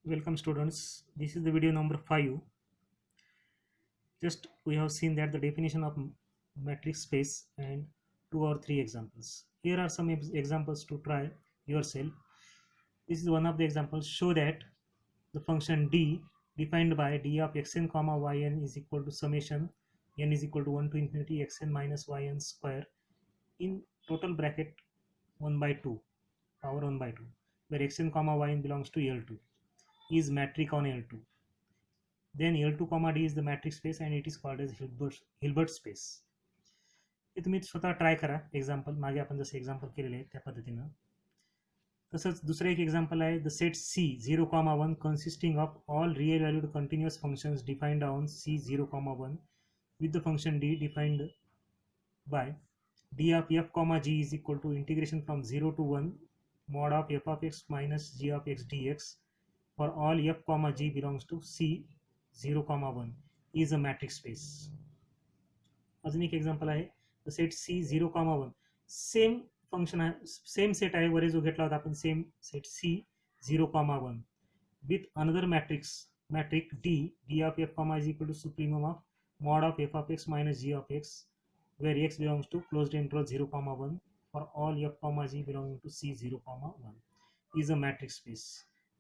Welcome students, this is the video number 5. Just we have seen that the definition of matrix space and 2 or 3 examples. Here are some examples to try yourself. This is one of the examples. Show that the function d defined by d of xn comma yn is equal to summation n is equal to 1 to infinity xn minus yn square in total bracket 1 by 2 power 1 by 2, where xn comma yn belongs to L2 is matrix on L2. Then L2 comma D is the matrix space and it is called as Hilbert space. हे तुम्ही स्वतः try करा. Example मागे आपण जसे example केलेले आहे त्या पद्धतीनं. तसंच दुसरं एक एक्झाम्पल आहे the set C 0,1 consisting of all real valued continuous functions defined on C 0,1 with the function D defined by D of f comma g is equal to integration from 0 to 1 mod of f of x minus g of x dx for all f comma g belongs to C 0,1 is a matrix space. अजून एक example आहे the set C 0,1 same function आहे, same set आहे वरे जो घेतला होता आपण, same set C 0,1 with another matrix D of f comma is equal to supremum of mod of f of x minus g of x where x belongs to closed interval 0,1 for all f comma g belonging to C 0,1 is a matrix space,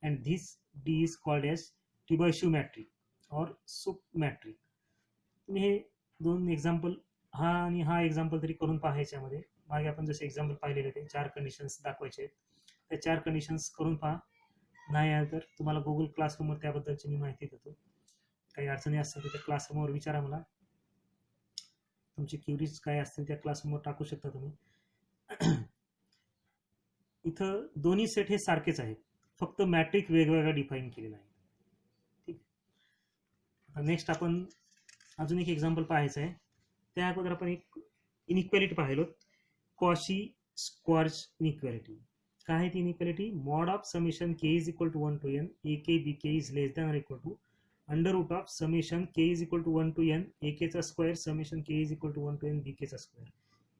and this D is called as Chebyshev matrix और सुप matric. तुम्ही हे दोन example हा आणि हा example तरी करून पाहायच्यामध्ये. मागे आपण जसे एक्झाम्पल पाहिलेले ते 4 कंडिशन्स दाखवायचे आहेत, त्या 4 कंडिशन्स करून पहा. नाही आलं तर तुम्हाला गुगल क्लासरूमवर त्याबद्दलची मी माहिती देतो. काही अडचणी असतील तर त्या क्लासरूमवर विचारा मला. तुमची क्युरीज काय असतील त्या क्लासरूमवर टाकू शकता तुम्ही. इथं दोन्ही सेट हे सारखेच आहेत, फक्त मॅट्रिक वेगवेगळा डिफाईन केलेला आहे. नेक्स्ट आपण अजून एक एक्झाम्पल पाहायचं आहे. त्या अगोदर आपण एक इनइक्वॅलिटी पाहिलो, कॉशी स्क्वार्च इनइक्वॅलिटी. काय आहे ती inequality? Mod of summation k is equal to 1 to n a k b k is less than or equal to under root of summation k is equal to 1 to n a केचा square summation k is equal to 1 to n b केचा square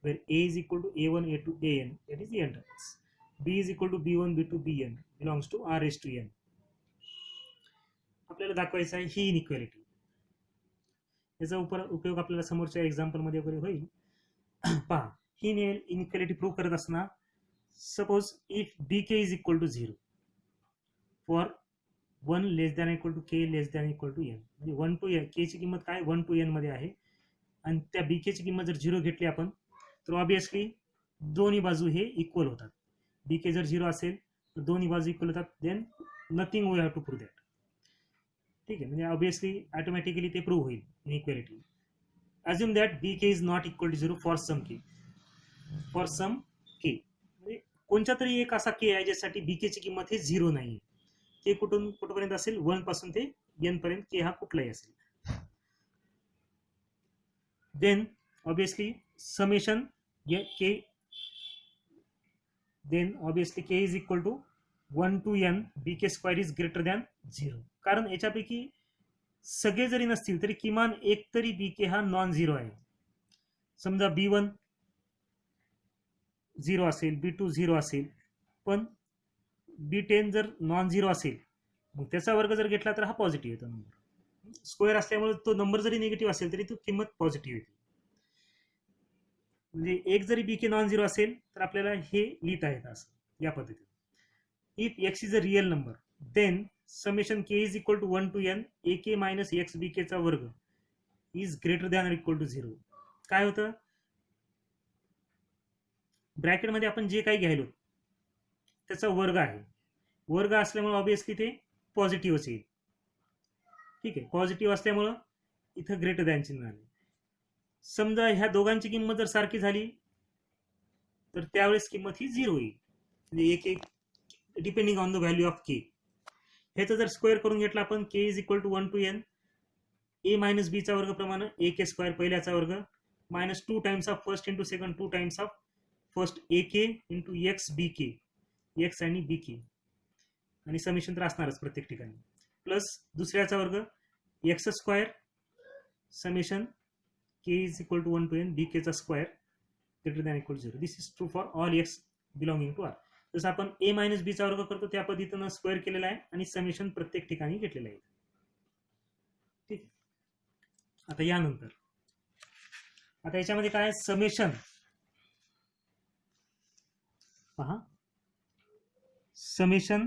where a is equal to A1 A2 AN that is n terms, B is equal to B1 B2 BN belongs to R raise to n. आपल्याला दाखवायचं आहे ही inequality. याचा उपयोग आपल्याला समोरच्या एक्झाम्पलमध्ये वगैरे होईल. पहा, ही इनइक्वॅलिटी प्रूव्ह करत असताना suppose if b k is equal to 0 for 1 less than equal to k less than equal to n, म्हणजे 1 टू एन के ची किंमत काय 1 टू एन मध्ये आहे आणि त्या बी के ची किंमत जर 0 घेतली आपण तर ऑब्विसली दोन्ही बाजू हे इक्वल होतात. बी के जर 0 असेल तर दोन्ही बाजू इक्वल होतात, then nothing we have to prove that. ठीक आहे, म्हणजे ऑब्विसली ऑटोमॅटिकली ते प्रूव्ह होईल inequality. Assume that b k is not equal to 0 for some k. For some k म्हणजे कोणत्या तरी एक असा के आहे ज्यासाठी बी के ची किंमत हे 0 नाही. के कुठपर्यंत असेल 1 पासून ते एन पर्यंत के हा कुठलाही असेल. Then obviously summation k, then obviously k is equal to 1 to n b k square is greater than 0. कारण याच्यापैकी सगळे जरी नसतील तरी किमान एक तरी बी के हा नॉन झिरो आहे. समजा B1 0 असेल, B2 0 असेल, पण B10 जर नॉन झिरो असेल मग त्याचा वर्ग जर घेतला तर हा पॉझिटिव्ह येतो नंबर. स्क्वेअर असल्यामुळे तो नंबर जरी निगेटिव्ह असेल तरी तो किंमत पॉझिटिव्ह येते. म्हणजे एक जरी बी के नॉन झिरो असेल तर आपल्याला हे लिहिता येतं असं या पद्धतीने. If x is a real number then summation k is equal to 1 to n a k minus x b केचा वर्ग is greater than or equal to 0. काय होतं, ब्रॅकेटमध्ये आपण जे काही घ्यायलो त्याचा वर्ग आहे. वर्ग असल्यामुळे ऑब्विसली ते पॉझिटिव्हच येईल. ठीक आहे, पॉझिटिव्ह असल्यामुळं इथं ग्रेटर दॅन चिन्ह आले. समजा ह्या दोघांची किंमत जर सारखी झाली तर त्यावेळेस किंमत ही 0 येईल. म्हणजे एक depending on the value of k. ह्याचं जर स्क्वेअर करून घेतला आपण k is equal to 1 to n a minus b चा वर्ग प्रमाणे ए के स्क्वेअर पहिल्याचा वर्ग minus 2 times of first into second 2 times of first a k into x b k, x आणि बी के, आणि समेशन तर असणारच प्रत्येक ठिकाणी, प्लस दुसऱ्याचा वर्ग x square summation k is equal to 1 to n b केचा square greater than equal to 0. This is true for all x belonging to R. जसं आपण a मायनस b चा वर्ग करतो त्या पद्धतीनं स्क्वेअर केलेला आहे आणि समेशन प्रत्येक ठिकाणी घेतलेलं आहे. ठीक. आता यानंतर आता याच्यामध्ये काय समेशन पहा, समेशन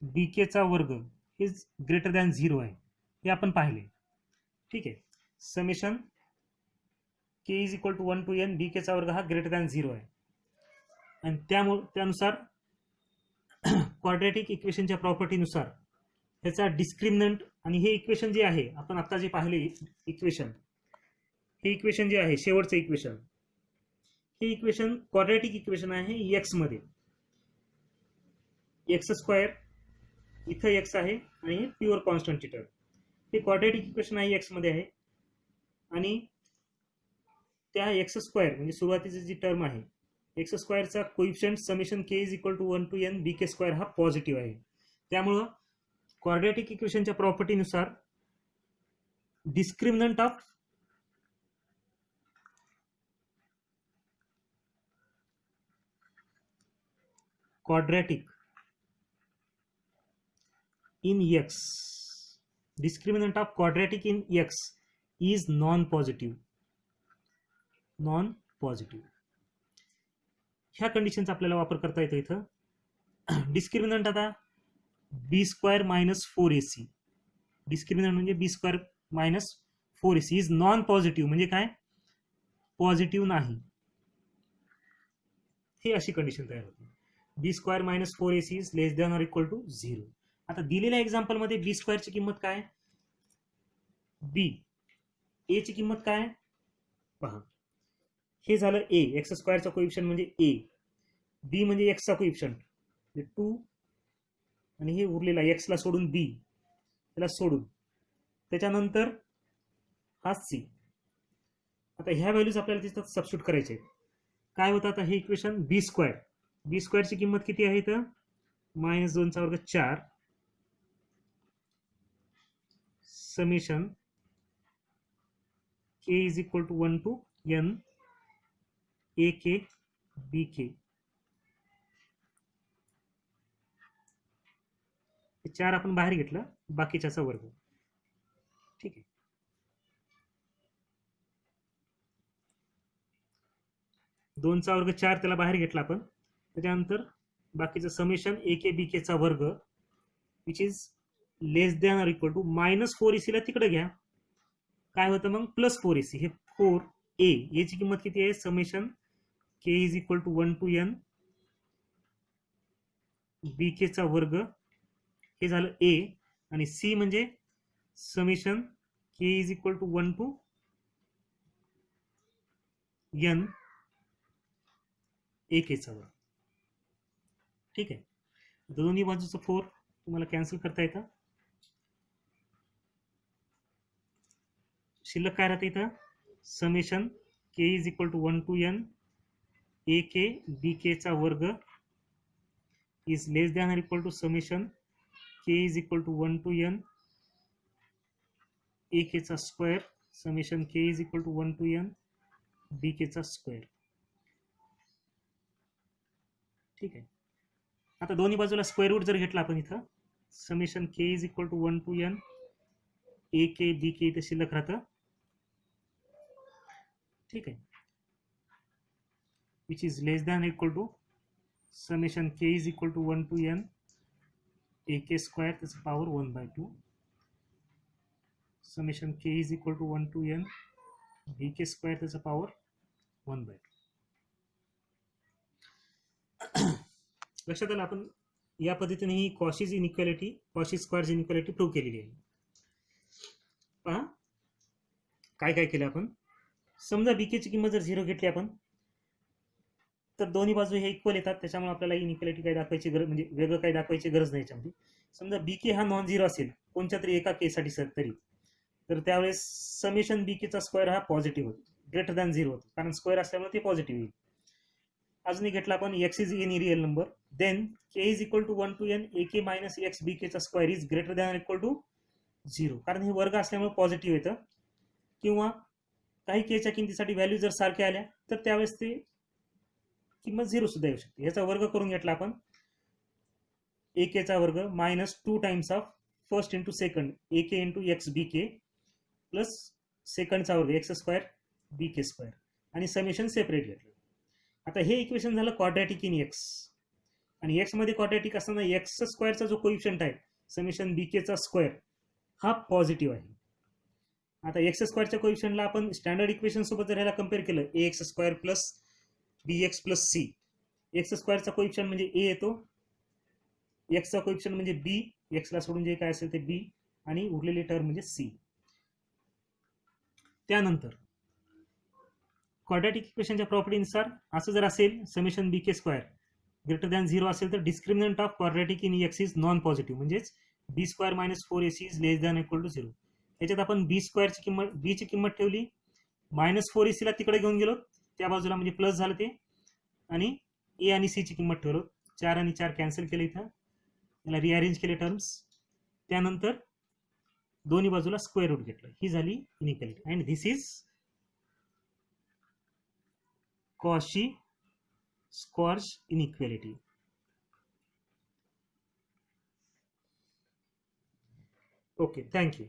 बीके चा वर्ग इज ग्रेटर दॅन 0 आहे हे आपण पाहिले. ठीक आहे. Summation k is equal to 1 to n b k चा वर्ग हा ग्रेटर दॅन 0 आहे आणि त्यानुसार क्वाड्रॅटिक इक्वेशनच्या प्रॉपर्टीनुसार त्याचा डिस्क्रिमिनंट आणि हे इक्वेशन जे आहे आपण आता जे पाहिले इक्वेशन, हे इक्वेशन जे आहे शेवटचं इक्वेशन, हे इक्वेशन क्वाड्रॅटिक इक्वेशन आहे एक्स मध्ये. एक्स स्क्वेअर इथं एक्स आहे आणि हे प्युअर कॉन्स्टंट टर्म. हे क्वाड्रॅटिक इक्वेशन आहे एक्स मध्ये आहे आणि त्या एक्स स्क्वेअर म्हणजे सुरुवातीची जी टर्म आहे एक्स स्क्वेअरचा coefficient summation k is equal to 1 to n b k square हा पॉझिटिव्ह आहे. त्यामुळं क्वाड्रॅटिक इक्वेशनच्या प्रॉपर्टीनुसार discriminant of quadratic in x, discriminant of quadratic in x is non-positive. ह्या कंडिशनचा आपल्याला वापर करता येतो इथं. डिस्क्रिमिनंट आता बी स्क्वेअर मायनस 4ac, डिस्क्रिमिनंट म्हणजे b square minus 4ac is non positive म्हणजे काय, पॉझिटिव्ह नाही, ही अशी कंडिशन तयार होते. B square minus 4ac is less than or equal to 0. आता दिलेल्या एक्झाम्पल मध्ये बी स्क्वेअरची किंमत काय, बी ए ची किंमत काय पहा, हे झालं ए, एक्स स्क्वेअरचा कोइफिशियंट म्हणजे ए, बी म्हणजे एक्सचा कोइफिशियंट 2 आणि हे उरलेला एक्सला सोडून बी, त्याला सोडून त्याच्यानंतर हा सी. आता ह्या व्हॅल्यूज आपल्याला तिथं सबस्टिट्यूट करायचे आहेत. काय होतं आता हे इक्वेशन बी स्क्वेअरची किंमत किती आहे इथं, -2 चा वर्ग 4 summation k is equal to 1 to n a k b k. 4 आपण बाहेर घेतलं, बाकीच्याचा वर्ग. ठीक आहे. दोनचा वर्ग 4 त्याला बाहेर घेतला आपण, त्याच्यानंतर बाकीचं समेशन ए के बी के चा वर्ग which is less than or equal to -4ac ला तिकडे घ्या, काय होतं मग +4ac. हे 4a याची किंमत किती आहे, summation k is equal to 1 to n b k चा वर्ग, हे झालं ए, आणि सी म्हणजे summation k is equal to 1 to n a k चा वर्ग. ठीक आहे. दोन्ही बाजूचं 4 तुम्हाला कॅन्सल करता येतं. शिल्लक काय राहते इथं, summation k is equal to 1 to n a k b k चा वर्ग is less than or equal to summation k is equal to 1 to n a k चा square summation k is equal to 1 to n b k चा square. ठीक आहे. आता दोन्ही बाजूला square route जर घेतला आपण इथं, summation k is equal to 1 to n a k b k इथे शिल्लक राहतं. ठीक आहे. Which is less than equal to summation k is equal to 1 to n a k square त्याचं power 1/2 summation k is equal to 1 to n b k square त्याचं power 1/2. लक्षात आलं, आपण या पद्धतीने ही Cauchy's inequality, Cauchy square inequality prove केलेली आहे. पहा काय काय केलं आपण. समजा बीके ची किंमत जर 0 घेतली आपण तर दोन्ही बाजू हे इक्वल येतात, त्याच्यामुळे आपल्याला इनइक्वालिटी काय दाखवायची गरज, म्हणजे वेगळं काही दाखवायची गरज नाही याच्यामध्ये. समजा बीके हा नॉन झिरो असेल कोणत्या तरी एका केसाठी तरी, तर त्यावेळेस समेशन बीकेचा स्क्वेअर हा पॉझिटिव्ह होतो, ग्रेटर दॅन 0 होतो, कारण स्क्वेअर असल्यामुळे ते पॉझिटिव्ह येईल. अजूनही घेतला आपण x is any real number, then k is equal to 1 to n a k minus x b k चा square is greater than equal to 0, कारण हे वर्ग असल्यामुळे पॉझिटिव्ह येतं. किंवा काही केच्या किमतीसाठी व्हॅल्यू जर सारख्या आल्या तर त्यावेळेस ते किंमत 0 सुद्धा येऊ शकते. याचा वर्ग करून घेतला आपण, ए केचा वर्ग minus 2 times of first into second a k into x b k plus सेकंडचा वर्ग x square b k square आणि समेशन सेपरेट घेतलं. आता हे इक्वेशन झालं क्वाड्रॅटिक इन एक्स, आणि एक्स मध्ये क्वाड्रॅटिक असताना एक्स स्क्वेअरचा जो कोइफिशियंट आहे समेशन बी केचा स्क्वेअर हा पॉझिटिव्ह आहे. आता एक्स स्क्वेअरच्या कोइफिशियंटला आपण स्टँडर्ड इक्वेशन सोबत जर ह्याला कम्पेअर केलं, a x square plus b x plus c, x स्क्वेअरचा कोइफिशियंट म्हणजे ए येतो, एक्सचा कोइफिशियंट म्हणजे बी, एक्सला सोडून जे काय असेल ते बी, आणि उरलेली टर्म म्हणजे सी. त्यानंतर क्वाड्रॅटिक इक्वेशनच्या प्रॉपर्टीनुसार असं जर असेल summation b k square greater than 0 असेल तर discriminant of quadratic in x is non positive, म्हणजेच b square minus 4ac is less than equal to 0. याच्यात आपण बी स्क्वेअरची किंमत, बी ची किंमत ठेवली, मायनस 4ac ला तिकडे घेऊन गेलो, त्या बाजूला म्हणजे प्लस झालं ते, आणि ए आणि सी ची किंमत ठेवलो, 4 आणि 4 कॅन्सल केले, इथं याला रिअरेंज केले टर्म्स, त्यानंतर दोन्ही बाजूला स्क्वेअर रूट घेतलं, ही झाली inequality. And this is Cauchy Schwarz inequality. Okay, thank you.